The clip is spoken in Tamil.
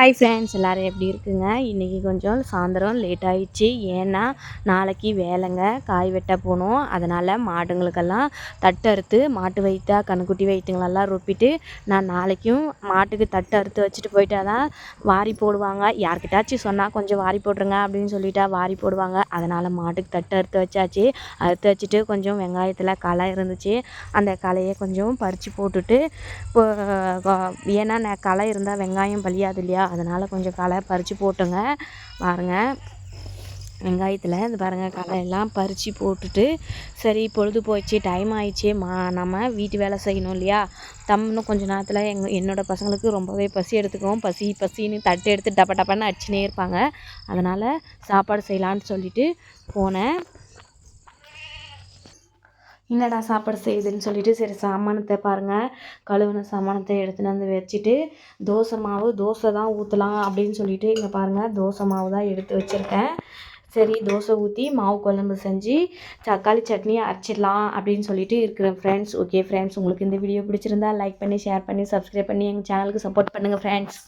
ஹாய் ஃப்ரெண்ட்ஸ், எல்லோரும் எப்படி இருக்குங்க? இன்றைக்கி கொஞ்சம் சாயந்தரம் லேட் ஆகிடுச்சு. ஏன்னா நாளைக்கு வேலைங்க, காய் வெட்ட போகணும். அதனால் மாடுங்களுக்கெல்லாம் தட்டு அறுத்து மாட்டு வயிற்றா கன்றுக்குட்டி வயிற்றுங்களெல்லாம் ரொப்பிட்டு நான் நாளைக்கும் மாட்டுக்கு தட்டு அறுத்து வச்சுட்டு போயிட்டா தான் வாரி போடுவாங்க. யார்கிட்டாச்சும் சொன்னால் கொஞ்சம் வாரி போட்டுருங்க அப்படின்னு சொல்லிட்டா வாரி போடுவாங்க. அதனால் மாட்டுக்கு தட்டு அறுத்து வச்சாச்சு. அறுத்து வச்சுட்டு கொஞ்சம் வெங்காயத்தில் களை இருந்துச்சு, அந்த களையை கொஞ்சம் பறித்து போட்டுட்டு இப்போ ஏன்னா களை இருந்தால் வெங்காயம் பலியாது இல்லையா, அதனால் கொஞ்சம் களை பறித்து போட்டுங்க. பாருங்கள், வெங்காயத்தில் இந்த பாருங்கள் களையெல்லாம் பறித்து போட்டுட்டு சரி பொழுது போயிடுச்சு, டைம் ஆயிடுச்சு, நம்ம வீட்டு வேலை செய்யணும் இல்லையா. இன்னும் கொஞ்சம் நேரத்தில் என்னோடய பசங்களுக்கு ரொம்பவே பசி எடுத்துக்கும். பசின்னு தட்டு எடுத்து டப்ப டப்பன்னு அடிச்சுனே இருப்பாங்க. அதனால் சாப்பாடு செய்யலான்னு சொல்லிட்டு போனேன். என்னடா சாப்பாடு செய்யுதுன்னு சொல்லிட்டு சரி சாமானத்தை பாருங்கள், கழுவின சாமானத்தை எடுத்துன்னு வந்து வச்சுட்டு தோசை தான் ஊற்றலாம் அப்படின்னு சொல்லிட்டு இங்கே பாருங்கள் தோசை மாவு தான் எடுத்து வச்சுருக்கேன். சரி தோசை ஊற்றி மாவு குழம்பு செஞ்சு தக்காளி சட்னி அரைச்சிடலாம் அப்படின்னு சொல்லிட்டு இருக்கிறேன் ஃப்ரெண்ட்ஸ். ஓகே ஃப்ரெண்ட்ஸ், உங்களுக்கு இந்த வீடியோ பிடிச்சிருந்தா லைக் பண்ணி, ஷேர் பண்ணி, சப்ஸ்கிரைப் பண்ணி எங்கள் சேனலுக்கு சப்போர்ட் பண்ணுங்கள் ஃப்ரெண்ட்ஸ்.